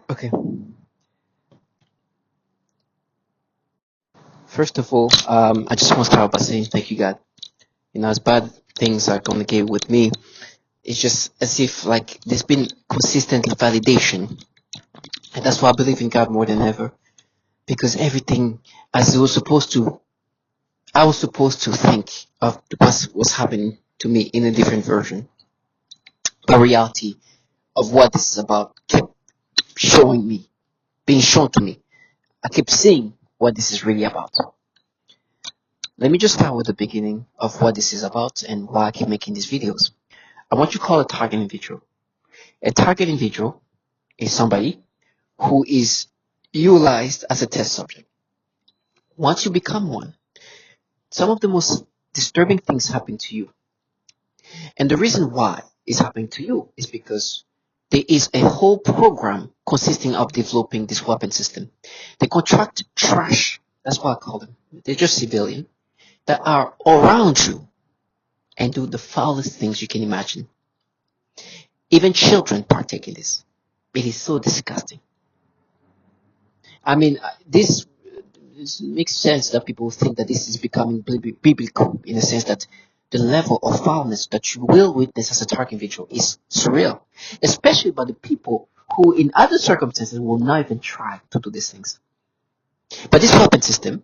Okay. First of all, I just want to start by saying thank you, God. As bad things are going to get with me, it's just as if like there's been consistent validation, and that's why I believe in God more than ever. Because everything as it was supposed to, I was supposed to think of what was happening to me in a different version. The reality of what this is about kept showing me, being shown to me. I kept seeing what this is really about. Let me just start with the beginning of what this is about and why I keep making these videos. I want you to call a target individual. A target individual is somebody who is utilized as a test subject. Once you become one, some of the most disturbing things happen to you. And the reason why it's happening to you is because there is a whole program consisting of developing this weapon system. They contract trash, that's what I call them. They're just civilian that are around you and do the foulest things you can imagine. Even children partake in this. It is so disgusting. I mean, this makes sense that people think that this is becoming biblical in the sense that the level of foulness that you will witness as a target individual is surreal, especially by the people who, in other circumstances, will not even try to do these things. But this weapon system,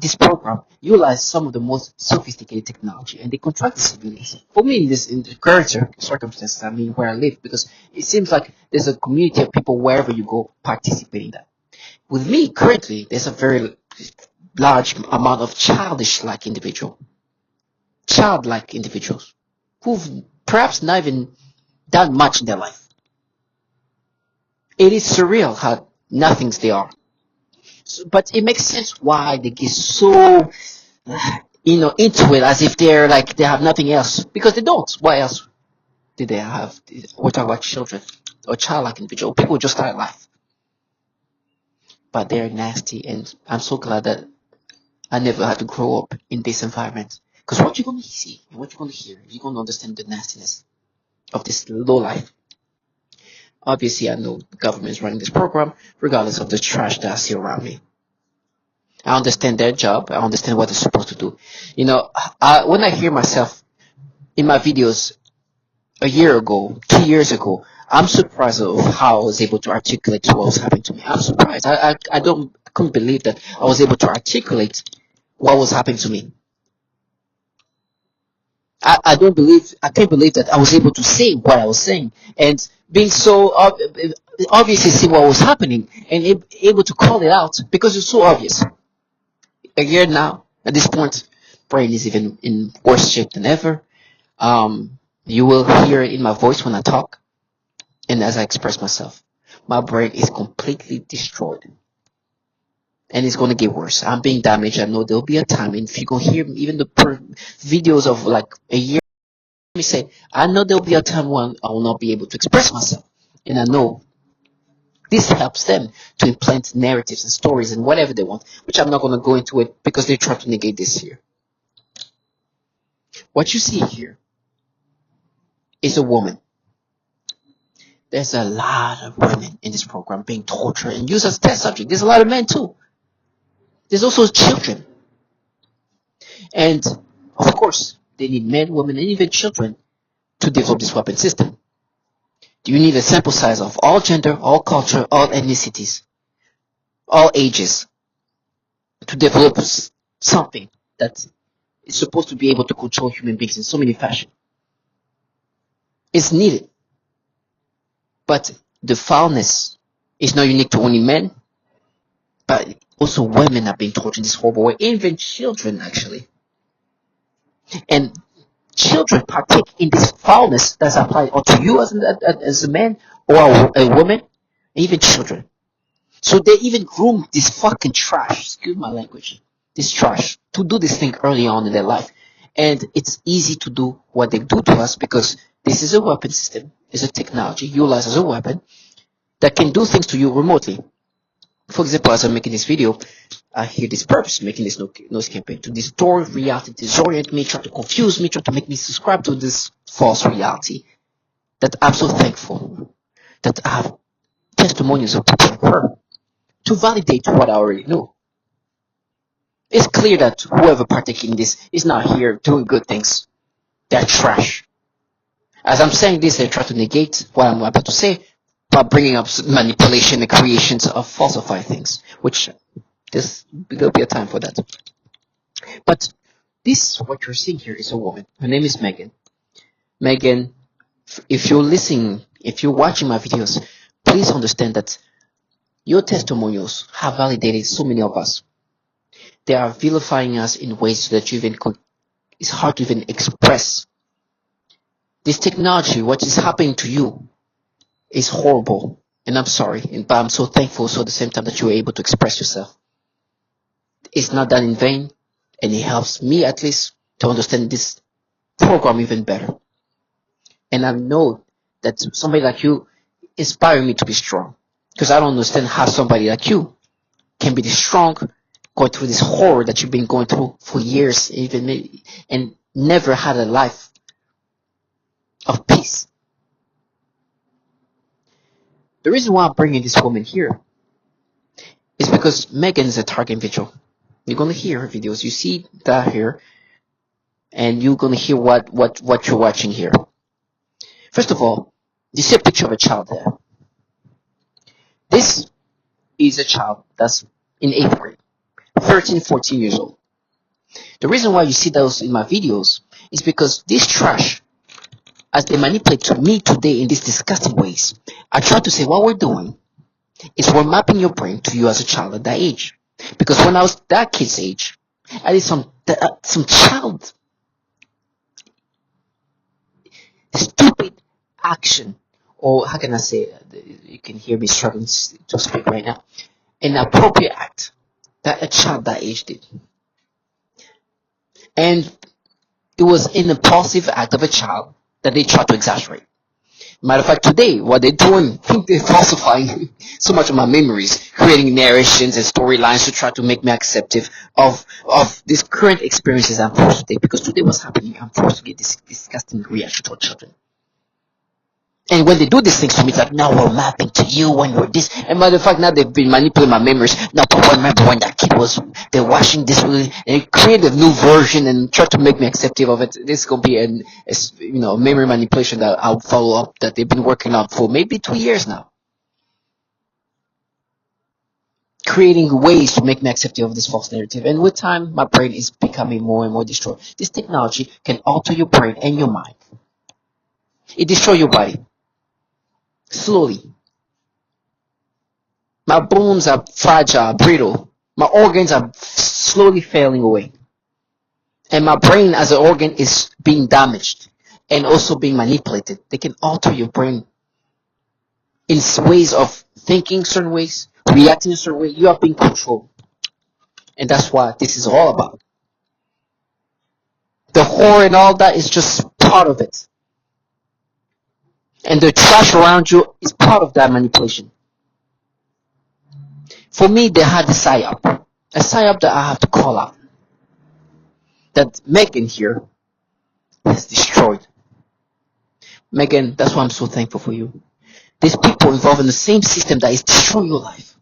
this program, utilize some of the most sophisticated technology, and they contract the civilians. For me, in the current circumstances, I mean, where I live, because it seems like there's a community of people wherever you go participating in that. With me, currently, there's a very large amount of childlike individuals, who've perhaps not even done much in their life. It is surreal how nothings they are. But it makes sense why they get so, into it as if they're like they have nothing else. Because they don't. What else did they have? We're talking about children or childlike individual. People just start life. But they're nasty, and I'm so glad that I never had to grow up in this environment. Because what you're going to see and what you're going to hear, you're going to understand the nastiness of this low life. Obviously, I know the government is running this program, regardless of the trash that I see around me. I understand their job. I understand what they're supposed to do. When I hear myself in my videos a year ago, 2 years ago, I'm surprised of how I was able to articulate what was happening to me. I'm surprised. I couldn't believe that I was able to articulate what was happening to me. I can't believe that I was able to say what I was saying and being so obviously see what was happening and able to call it out because it's so obvious. A year now, at this point, brain is even in worse shape than ever. You will hear it in my voice when I talk and as I express myself. My brain is completely destroyed. And it's going to get worse. I'm being damaged. I know there'll be a time, and if you go hear even the videos of like a year, me say, I know there'll be a time when I will not be able to express myself. And I know this helps them to implant narratives and stories and whatever they want, which I'm not going to go into it because they try to negate this here. What you see here is a woman. There's a lot of women in this program being tortured and used as test subject. There's a lot of men too. There's also children. And of course, they need men, women, and even children to develop this weapon system. Do you need a sample size of all gender, all culture, all ethnicities, all ages to develop something that is supposed to be able to control human beings in so many fashion? It's needed. But the foulness is not unique to only men, but also women are being tortured in this horrible way, even children actually. And children partake in this foulness that's applied to you as a man or a woman, even children. So they even groom this fucking trash, excuse my language, this trash, to do this thing early on in their life. And it's easy to do what they do to us because this is a weapon system, it's a technology utilized as a weapon that can do things to you remotely. For example, as I'm making this video, I hear this purpose making this noise campaign to distort reality, disorient me, try to confuse me, try to make me subscribe to this false reality. That I'm so thankful that I have testimony testimonials of people like her to validate what I already knew. It's clear that whoever partaking in this is not here doing good things. They're trash. As I'm saying this, they try to negate what I'm about to say by bringing up manipulation and creations of falsified things, which there'll be a time for that. But this, what you're seeing here, is a woman. Her name is Meagan. Meagan, if you're listening, if you're watching my videos, please understand that your testimonials have validated so many of us. They are vilifying us in ways that it's hard to even express. This technology, what is happening to you, is horrible. And I'm sorry, but I'm so thankful so at the same time that you were able to express yourself. It's not done in vain, and it helps me at least to understand this program even better. And I know that somebody like you inspire me to be strong, because I don't understand how somebody like you can be this strong, going through this horror that you've been going through for years, even maybe, and never had a life of peace. The reason why I'm bringing this woman here is because Meagan is a target individual. You're gonna hear her videos. You see that here, and you're gonna hear what you're watching here. First of all, you see a picture of a child there. This is a child that's in 8th grade, 13, 14 years old. The reason why you see those in my videos is because this trash, as they manipulate to me today in these disgusting ways, I try to say what we're doing is we're mapping your brain to you as a child at that age. Because when I was that kid's age, I did some child stupid action, or how can I say it? You can hear me struggling to speak right now. An appropriate act that a child that age did. And it was an impulsive act of a child that they tried to exaggerate. Matter of fact, today, what they're doing, they're falsifying so much of my memories, creating narrations and storylines to try to make me acceptive of these current experiences I'm forced to take. Because today what's happening, I'm forced to get this disgusting reaction toward children. And when they do these things to me, it's like, now we're mapping to you when you're this. And matter of fact, now they've been manipulating my memories. Now, but remember when that kid was, they're watching this movie, and they create a new version and try to make me acceptive of it. This is going to be a memory manipulation that I'll follow up, that they've been working on for maybe 2 years now. Creating ways to make me acceptive of this false narrative. And with time, my brain is becoming more and more destroyed. This technology can alter your brain and your mind. It destroys your body. Slowly. My bones are fragile, brittle. My organs are slowly failing away. And my brain as an organ is being damaged and also being manipulated. They can alter your brain in ways of thinking certain ways, reacting a certain way. You are being controlled. And that's what this is all about. The horror and all that is just part of it. And the trash around you is part of that manipulation. For me, they had a psyop that I have to call out. That Meagan here has destroyed. Meagan, that's why I'm so thankful for you. These people involved in the same system that is destroying your life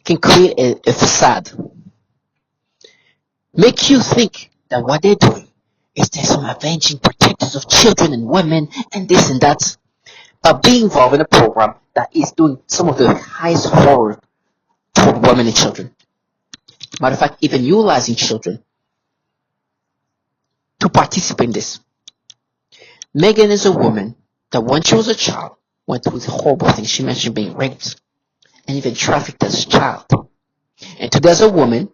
can create a facade. Make you think that what they're doing is they're some avenging protectors of children and women and this and that. But being involved in a program that is doing some of the highest horror toward women and children. Matter of fact, even utilizing children to participate in this. Meagan is a woman that when she was a child went through horrible things. She mentioned being raped and even trafficked as a child. And today as a woman,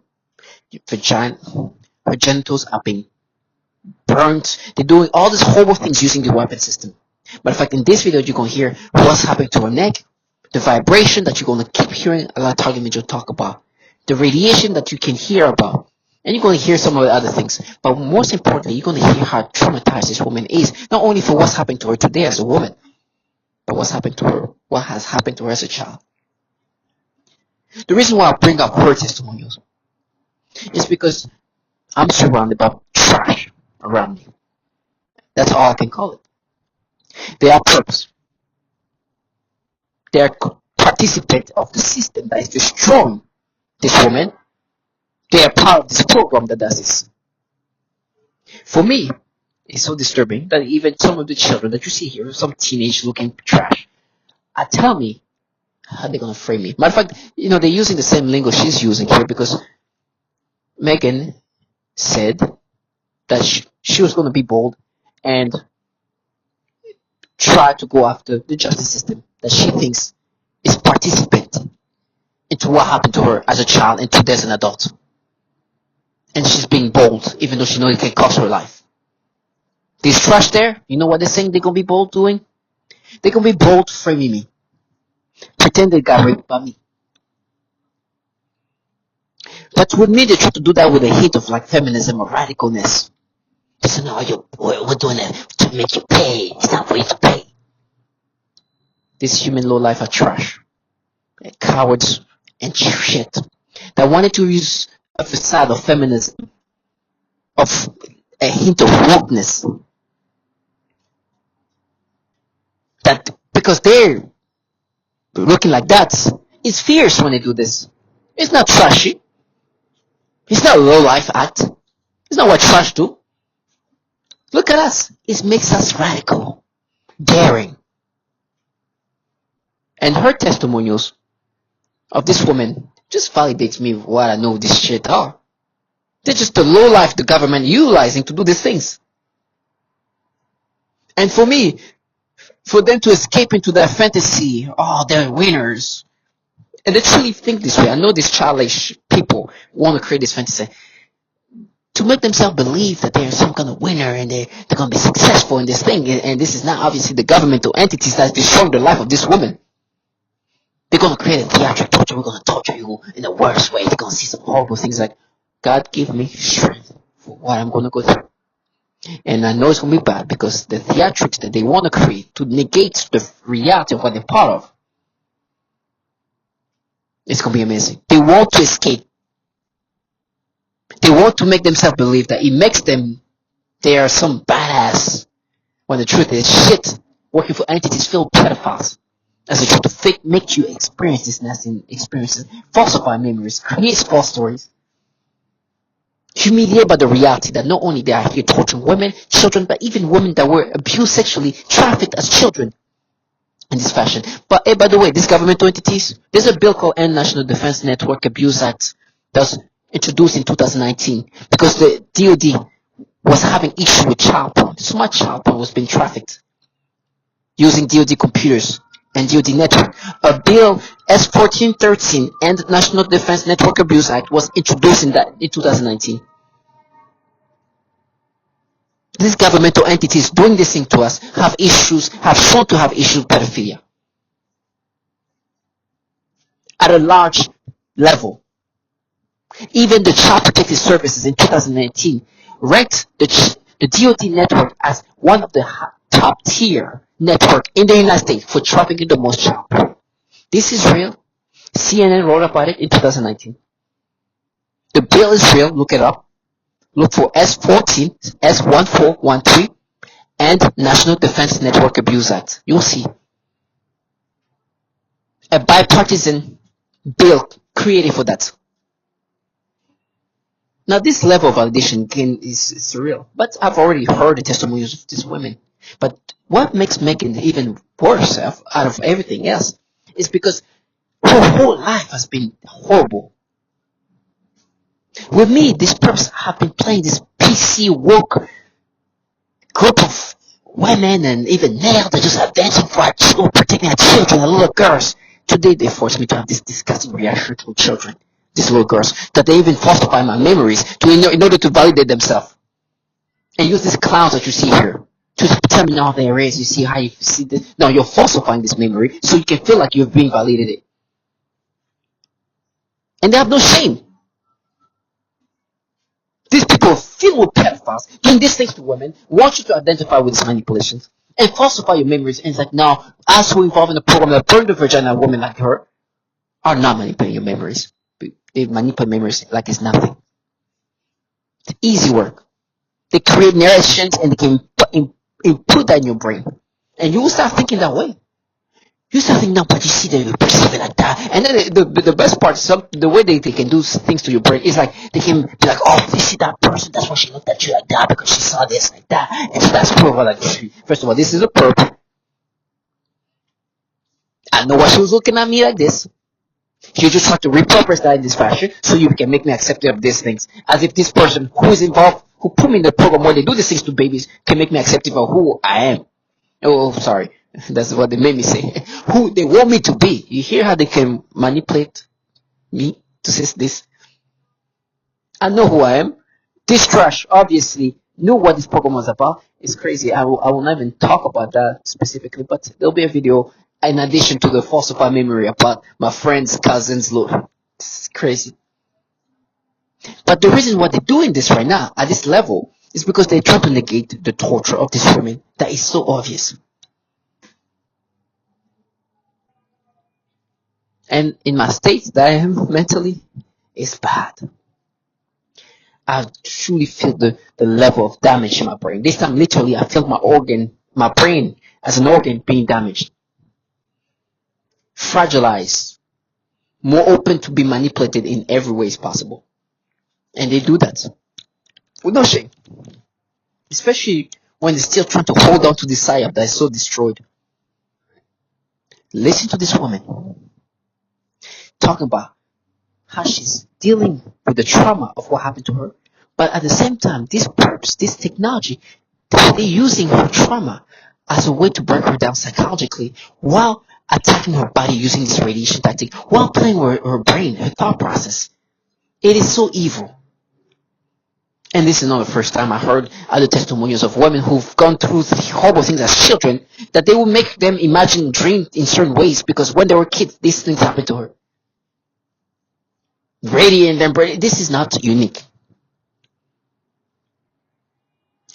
her genitals are being burnt. They're doing all these horrible things using the weapon system. But in fact, in this video, you're going to hear what's happening to her neck, the vibration that you're going to keep hearing a lot of target video talk about, the radiation that you can hear about, and you're going to hear some of the other things. But most importantly, you're going to hear how traumatized this woman is, not only for what's happened to her today as a woman, but what's happened to her, what has happened to her as a child. The reason why I bring up her testimonials is because I'm surrounded by trash around me. That's all I can call it. They are perps. They are participant of the system that is destroying this woman. They are part of this program that does this. For me, it's so disturbing that even some of the children that you see here, some teenage looking trash, tell me how they're gonna frame me. Matter of fact, they're using the same lingo she's using here because Meagan said that she was gonna be bold and try to go after the justice system that she thinks is participant into what happened to her as a child and today as an adult. And she's being bold, even though she knows it can cost her life. This trash there, you know what they're saying they're gonna be bold doing? They're gonna be bold framing me. Pretend they got raped by me. But with me, they try to do that with a hint of like feminism or radicalness. They say, no, we're doing it to make you pay. It's not for you to pay. This human low life are trash. They're cowards and shit. That wanted to use a facade of feminism, of a hint of wokeness. That because they're looking like that, it's fierce when they do this. It's not trashy. It's not a low life act. It's not what trash do. Look at us. It makes us radical, daring. And her testimonials of this woman just validates me what I know this shit are. They're just the low life the government utilizing to do these things. And for me, for them to escape into their fantasy, they're winners. And they truly think this way. I know these childish people want to create this fantasy to make themselves believe that they're some kind of winner and they're going to be successful in this thing. And this is not obviously the governmental entities that's destroying the life of this woman. They're going to create a theatric torture. We're going to torture you in the worst way. They're going to see some horrible things like, God give me strength for what I'm going to go through. And I know it's going to be bad because the theatrics that they want to create to negate the reality of what they're part of, it's going to be amazing. They want to escape. They want to make themselves believe that it makes them, they are some badass. When the truth is, shit, working for entities filled with pedophiles. As they try to make you experience these nasty experiences, falsify memories, create false stories. Humiliated by the reality that not only they are here torturing women, children, but even women that were abused sexually, trafficked as children in this fashion. But by the way, these governmental entities, there's a bill called End National Defense Network Abuse Act that was introduced in 2019 because the DoD was having issues with child porn. So much child porn was being trafficked using DoD computers and DoD network. A bill S1413 and National Defense Network Abuse Act was introduced in 2019. These governmental entities doing this thing to us have shown to have issues with pedophilia. At a large level. Even the Child Protective Services in 2019 ranked the DoD network as one of the top tier network in the United States for trafficking the most child porn. This is real. CNN wrote about it in 2019. The bill is real. Look it up. Look for S14, S1413, and National Defense Network Abuse Act. You'll see. A bipartisan bill created for that. Now, this level of validation is surreal. But I've already heard the testimonies of these women. But what makes Meagan even worse out of everything else is because her whole life has been horrible. With me, these perps have been playing this PC woke group of women and even males that just advancing for our children, protecting our children, our little girls. Today, they forced me to have this disgusting reaction to children, these little girls, that they even falsify my memories in order to validate themselves. And use these clowns that you see here to tell me now there is. You see how you see this? No, you're falsifying this memory so you can feel like you've been validated. And they have no shame. These people are filled with pedophiles doing these things to women, want you to identify with these manipulations, and falsify your memories. And it's like, now, us who involved in the program that burned the vagina of women like her are not manipulating your memories. They manipulate memories like it's nothing. It's easy work. They create narrations and they can input that in your brain. And you will start thinking that way. You something now, but you see that you perceive it like that. And then the best part, the way they can do things to your brain is like they can be like, oh, you see that person, that's why she looked at you like that because she saw this like that, and so that's proof of like, first of all, this is a perp. I know why she was looking at me like this. You just have to repurpose that in this fashion so you can make me accepting of these things. As if this person who is involved, who put me in the program where they do these things to babies, can make me accepting of who I am. Oh, sorry. That's what they made me say. Who they want me to be. You hear how they can manipulate me to say this? I know who I am. This trash obviously knew what this program was about. It's crazy. I will not even talk about that specifically, but there'll be a video in addition to the falsified memory about my friend's cousin's look. It's crazy. But the reason why they're doing this right now at this level is because they're trying to negate the torture of these women that is so obvious. And in my state that I am mentally, it's bad. I truly feel the level of damage in my brain. This time, literally, I feel my brain as an organ being damaged, fragilized, more open to be manipulated in every way possible. And they do that with no shame. Especially when they're still trying to hold on to the psyop that is so destroyed. Listen to this woman talking about how she's dealing with the trauma of what happened to her. But at the same time, these perps, this technology, they're using her trauma as a way to break her down psychologically while attacking her body using this radiation tactic, while playing with her brain, her thought process. It is so evil. And this is not the first time I heard other testimonials of women who've gone through horrible things as children that they will make them imagine, dream in certain ways because when they were kids, these things happened to her. Radiant and brain. This is not unique.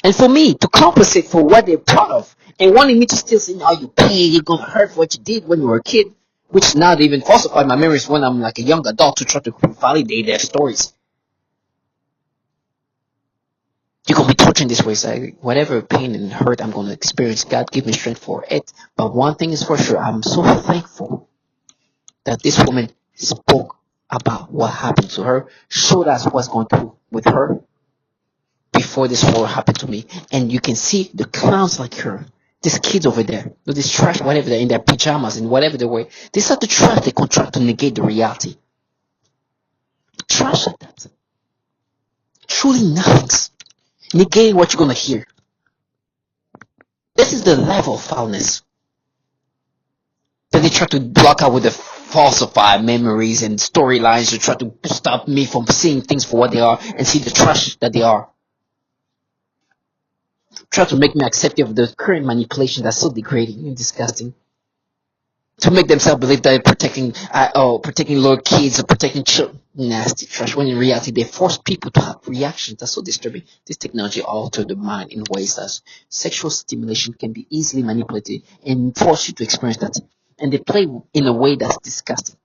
And for me to compensate for what they're proud of and wanting me to still say, no, you pay, you're gonna hurt what you did when you were a kid, which now they even falsify my memories when I'm like a young adult to try to validate their stories. You're gonna be torturing this way, so whatever pain and hurt I'm gonna experience, God give me strength for it. But one thing is for sure, I'm so thankful that this woman spoke about what happened to her, showed us what's going through with her before this horror happened to me. And you can see the clowns like her, these kids over there, this trash, whatever they're in their pajamas and whatever they wear. These are the trash they contract to negate the reality. Trash like that. Truly nothings. Negating what you're gonna hear. This is the level of foulness that they try to block out with the falsified memories and storylines to try to stop me from seeing things for what they are and see the trash that they are. Try to make me accepting of the current manipulation that's so degrading and disgusting. To make themselves believe that they're protecting little kids or protecting children. Nasty trash. When in reality, they force people to have reactions. That's so disturbing. This technology alters the mind in ways that sexual stimulation can be easily manipulated and force you to experience that. And they play in a way that's disgusting.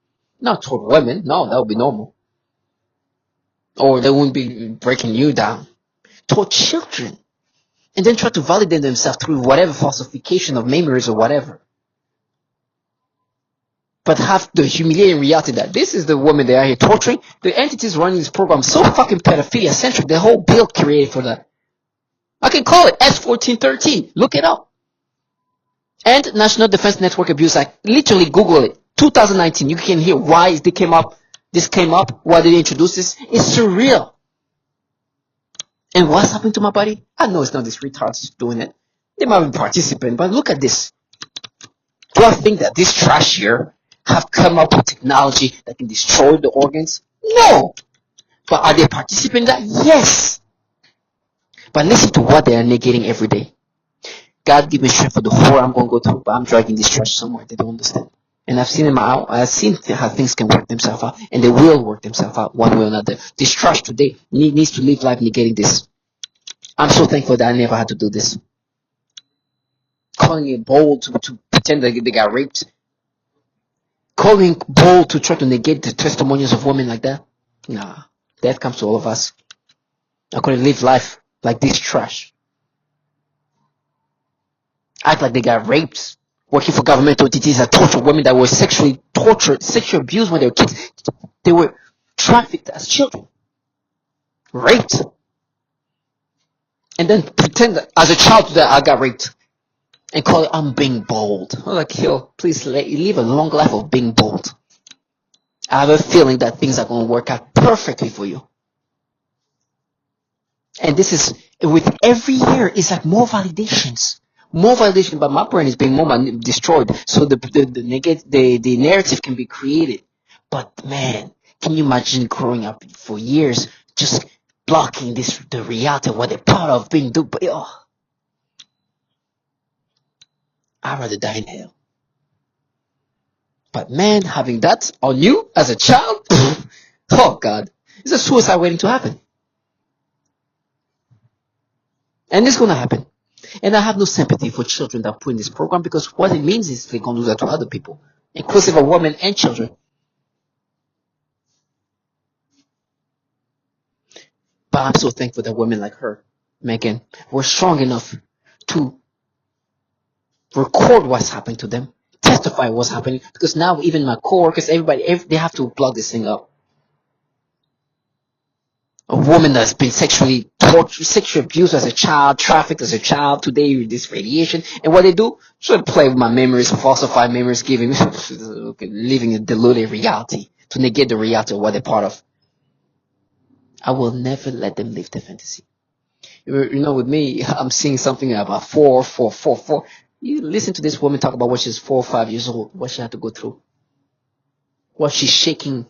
Not toward women. No, that would be normal. Or they wouldn't be breaking you down. Toward children. And then try to validate themselves through whatever falsification of memories or whatever. But have the humiliating reality that this is the woman they are here torturing. The entities running this program so fucking pedophilia centric. The whole bill created for that. I can call it S1413. Look it up. And National Defense Network Abuse Act. Literally Google it. 2019. You can hear why this came up. Why did they introduce this? It's surreal. And what's happened to my body? I know it's not these retards doing it. They might be participating, but look at this. Do I think that this trash here have come up with technology that can destroy the organs? No. But are they participating in that? Yes. But listen to what they are negating every day. God give me strength for the horror I'm going to go through, but I'm dragging this trash somewhere. They don't understand. And I've seen how things can work themselves out, and they will work themselves out one way or another. This trash today needs to live life negating this. I'm so thankful that I never had to do this. Calling it bold to pretend that they got raped. Calling bold to try to negate the testimonials of women like that. Nah, death comes to all of us. I couldn't live life like this trash. Act like they got raped working for governmental entities that torture women that were sexually tortured, sexually abused when they were kids. They were trafficked as children, raped, and then pretend that as a child that I got raped and call it I'm being bold. I'm like, yo, please live a long life of being bold. I have a feeling that things are going to work out perfectly for you. And this is with every year, it's like more validations. More validation, but my brain is being more destroyed. So the narrative can be created. But man, can you imagine growing up for years just blocking the reality of what they're part of being do? Oh, I'd rather die in hell. But man, having that on you as a child, oh God, it's a suicide waiting to happen. And it's going to happen. And I have no sympathy for children that put in this program, because what it means is they're going to do that to other people, inclusive of women and children. But I'm so thankful that women like her, Meagan, were strong enough to record what's happening to them, testify what's happening, because now even my coworkers, they have to plug this thing up. A woman that's been sexually tortured, sexually abused as a child, trafficked as a child, today with this radiation, and what they do, try to play with my memories, falsify memories, living a deluded reality to negate the reality of what they're part of. I will never let them live the fantasy. You know, with me, I'm seeing something about 4. You listen to this woman talk about what she's 4 or 5 years old, what she had to go through, what she's shaking.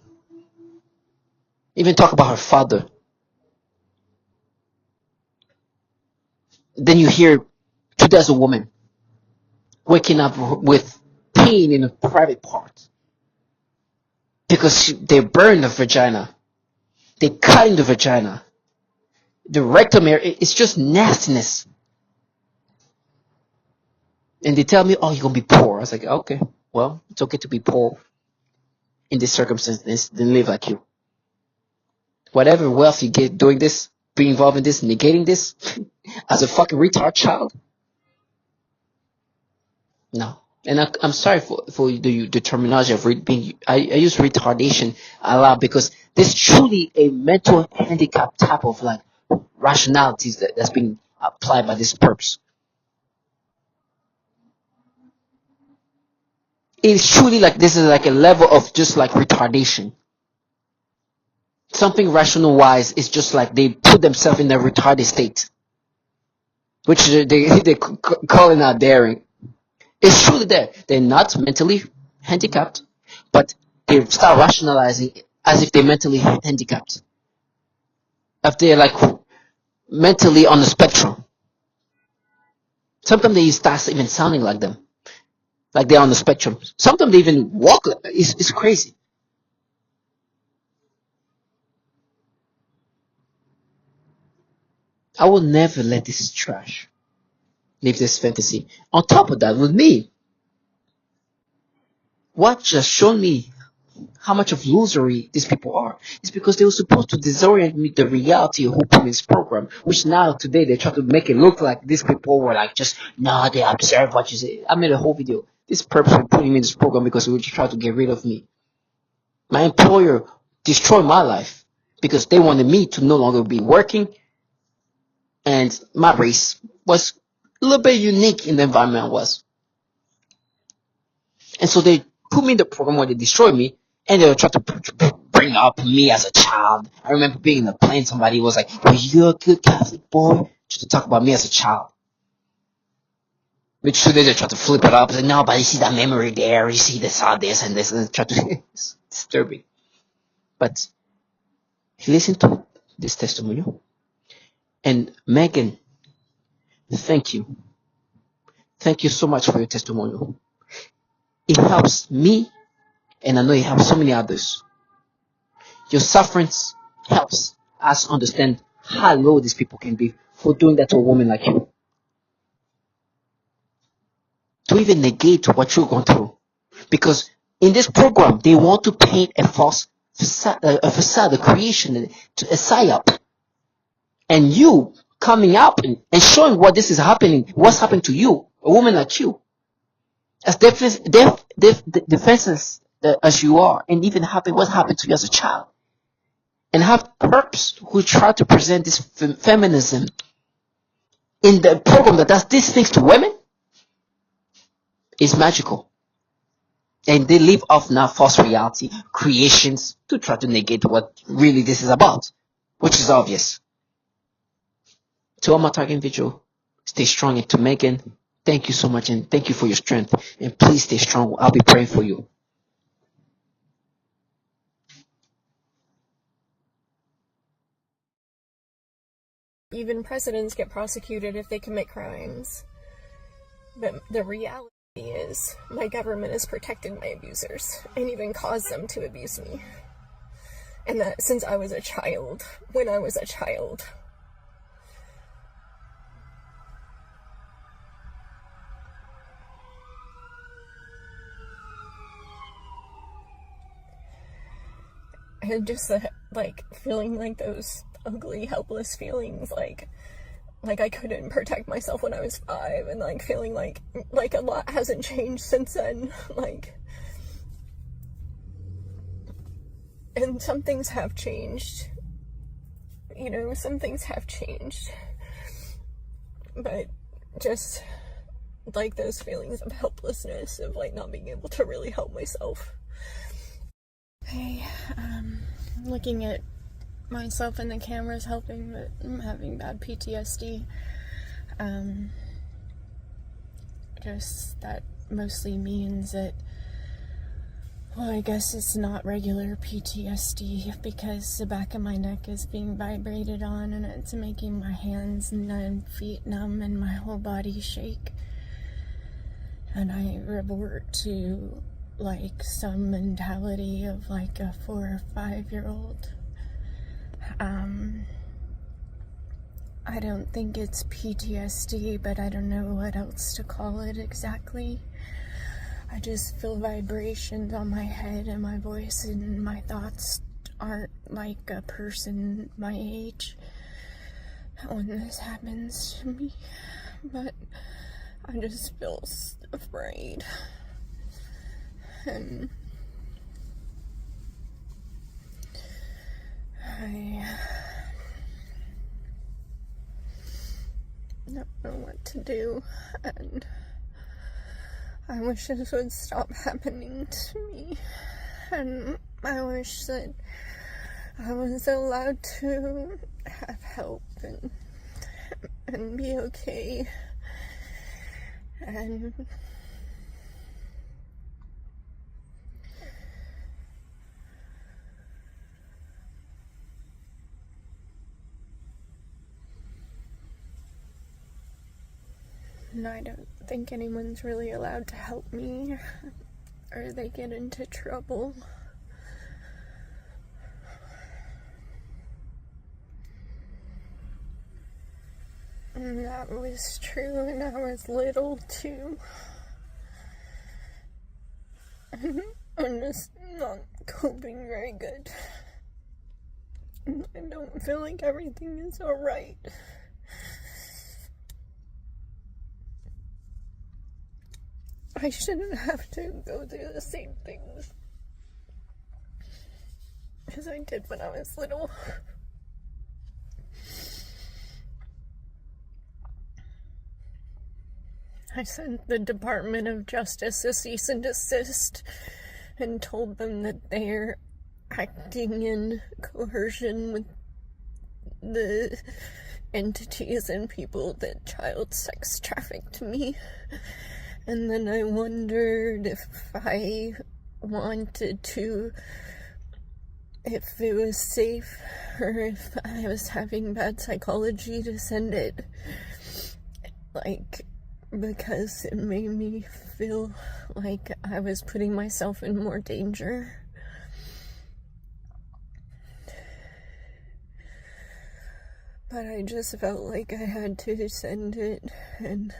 Even talk about her father. Then you hear today as a woman waking up with pain in a private part because they burned the vagina, they cut in the vagina, the rectum area. It's just nastiness. And they tell me, oh, you're gonna be poor. I was like, okay, well, it's okay to be poor in this circumstance than live like you. Whatever wealth you get doing this, being involved in this, negating this, as a fucking retard child. No. And I'm sorry for the terminology of I use retardation a lot, because there's truly a mental handicap type of like rationalities that's being applied by this purpose. It's truly like this is like a level of just like retardation. Something rational wise is just like they put themselves in a retarded state, which they call it not daring. It's truly there. They're not mentally handicapped, but they start rationalizing as if they're mentally handicapped. If they're like mentally on the spectrum. Sometimes they start even sounding like them. Like they're on the spectrum. Sometimes they even walk like that. It's crazy. I will never let this trash live this fantasy. On top of that, with me, what just showed me how much of losery these people are is because they were supposed to disorient me the reality of who put in this program, which now today they try to make it look like these people were like just, no, they observe what you say. I made a whole video. This purposely putting me in this program because they would try to get rid of me. My employer destroyed my life because they wanted me to no longer be working, and my race was a little bit unique in the environment I was. And so they put me in the program where they destroyed me, and they were trying to bring up me as a child. I remember being in a plane, somebody was like, well, you're a good Catholic boy, just to talk about me as a child. Which today they try to flip it up, and say, no, but you see that memory there, you see this, and this, and try to, it's disturbing. But listen to this testimonial. And Meagan, thank you. Thank you so much for your testimonial. It helps me, and I know it helps so many others. Your sufferings helps us understand how low these people can be for doing that to a woman like you. To even negate what you're going through. Because in this program, they want to paint a false facade, a creation, a psyop. And you coming up and showing what this is happening, what's happened to you, a woman like you. As defenseless as you are, and even what happened to you as a child, and have perps who try to present this feminism in the program that does these things to women is magical. And they live off now false reality creations to try to negate what really this is about, which is obvious. To all my target individual, stay strong. And to Meagan, thank you so much, and thank you for your strength. And please stay strong. I'll be praying for you. Even presidents get prosecuted if they commit crimes. But the reality is, my government is protecting my abusers, and even caused them to abuse me. And that since I was a child, when I was a child. And just like feeling like those ugly, helpless feelings, like I couldn't protect myself when I was 5, and like feeling like a lot hasn't changed since then, and some things have changed, some things have changed, but just like those feelings of helplessness, of like not being able to really help myself. Hey, looking at myself in the camera is helping, but I'm having bad PTSD. Just that mostly means that, well, I guess it's not regular PTSD, because the back of my neck is being vibrated on, and it's making my hands and feet numb and my whole body shake. And I revert to like some mentality of like a 4 or 5-year-old. I don't think it's PTSD, but I don't know what else to call it exactly. I just feel vibrations on my head, and my voice and my thoughts aren't like a person my age when this happens to me. But I just feel afraid. And I don't know what to do, and I wish this would stop happening to me, and I wish that I was allowed to have help and be okay, and I don't think anyone's really allowed to help me, or they get into trouble. And that was true when I was little too. I'm just not coping very good. I don't feel like everything is alright. I shouldn't have to go through the same things as I did when I was little. I sent the Department of Justice a cease and desist and told them that they're acting in coercion with the entities and people that child sex trafficked me. And then I wondered if I wanted to, if it was safe, or if I was having bad psychology to send it, because it made me feel like I was putting myself in more danger. But I just felt like I had to send it, and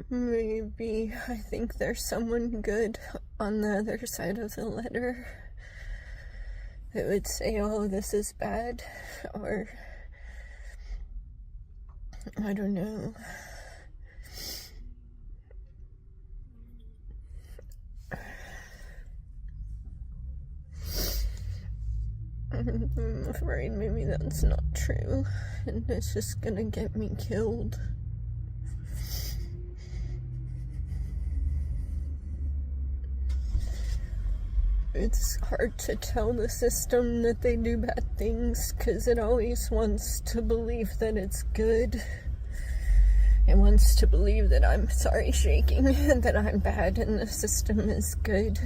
maybe I think there's someone good on the other side of the letter that would say, oh, this is bad, or I don't know. I'm afraid maybe that's not true, and it's just gonna get me killed. It's hard to tell the system that they do bad things, because it always wants to believe that it's good. It wants to believe that I'm shaking, that I'm bad and the system is good.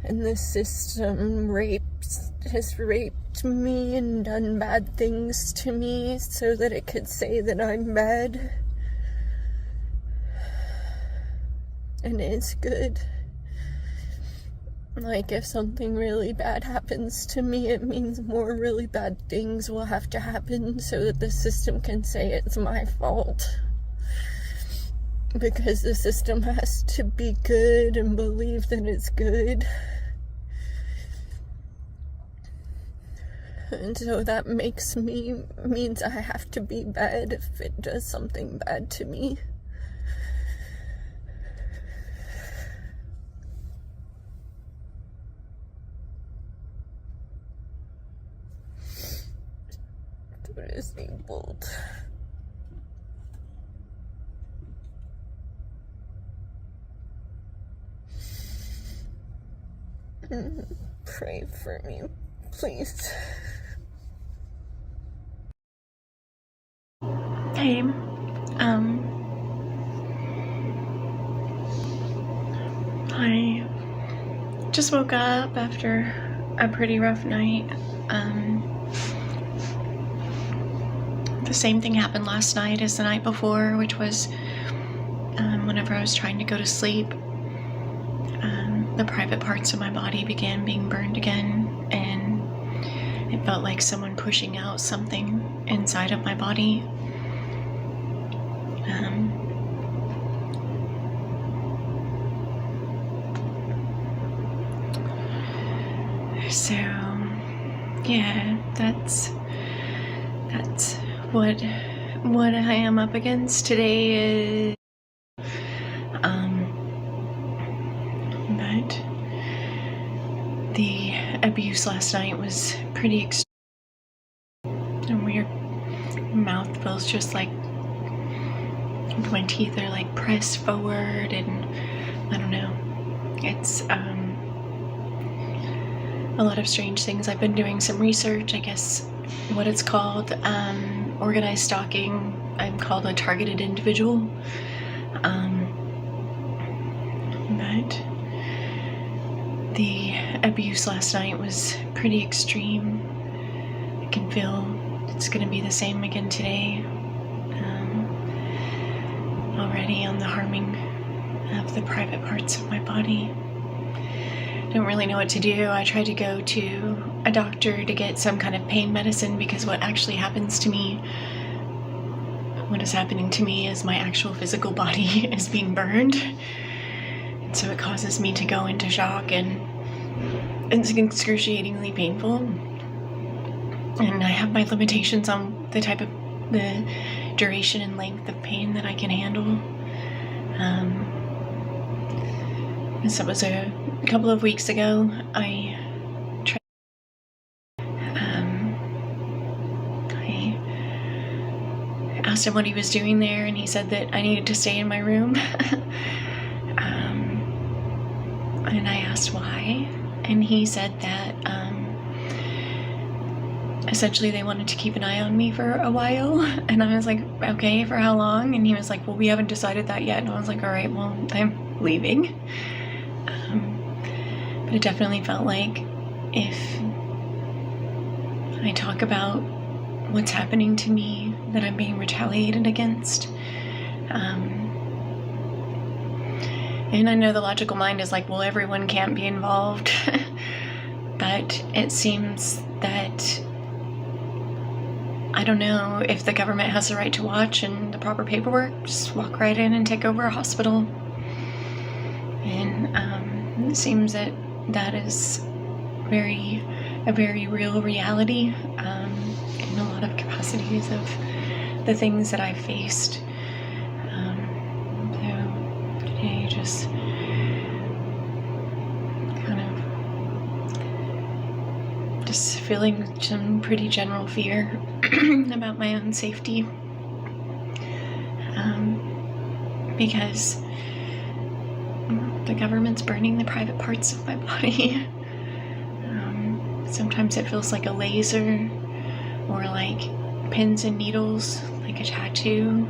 And the system has raped me and done bad things to me so that it could say that I'm bad. And it's good. Like, if something really bad happens to me, it means more really bad things will have to happen so that the system can say it's my fault. Because the system has to be good and believe that it's good. And so that means I have to be bad if it does something bad to me. Disabled. Pray for me, please. Hey, I just woke up after a pretty rough night. The same thing happened last night as the night before, which was whenever I was trying to go to sleep, the private parts of my body began being burned again, and it felt like someone pushing out something inside of my body. So yeah, that's what I am up against today. But the abuse last night was pretty extreme. And weird. Mouth feels just like my teeth are like pressed forward, and I don't know. It's a lot of strange things. I've been doing some research, I guess what it's called, organized stalking. I'm called a targeted individual. But the abuse last night was pretty extreme. I can feel it's gonna be the same again today. Already on the harming of the private parts of my body. Don't really know what to do. I tried to go to a doctor to get some kind of pain medicine, because what actually happens to me, what is happening to me is my actual physical body is being burned. And so it causes me to go into shock, and it's excruciatingly painful. And I have my limitations on the duration and length of pain that I can handle. So it was a couple of weeks ago, I asked him what he was doing there, and he said that I needed to stay in my room. And I asked why, and he said that essentially they wanted to keep an eye on me for a while. And I was like, okay, for how long? And he was like, well, we haven't decided that yet. And I was like, all right, well, I'm leaving. But it definitely felt like if I talk about what's happening to me, that I'm being retaliated against. And I know the logical mind is like, well, everyone can't be involved. But it seems that, I don't know, if the government has the right to watch and the proper paperwork, just walk right in and take over a hospital. And it seems that that is a very real reality in a lot of capacities of the things that I've faced. So today, just kind of just feeling some pretty general fear about my own safety, because the government's burning the private parts of my body. Sometimes it feels like a laser, or like pins and needles, like a tattoo.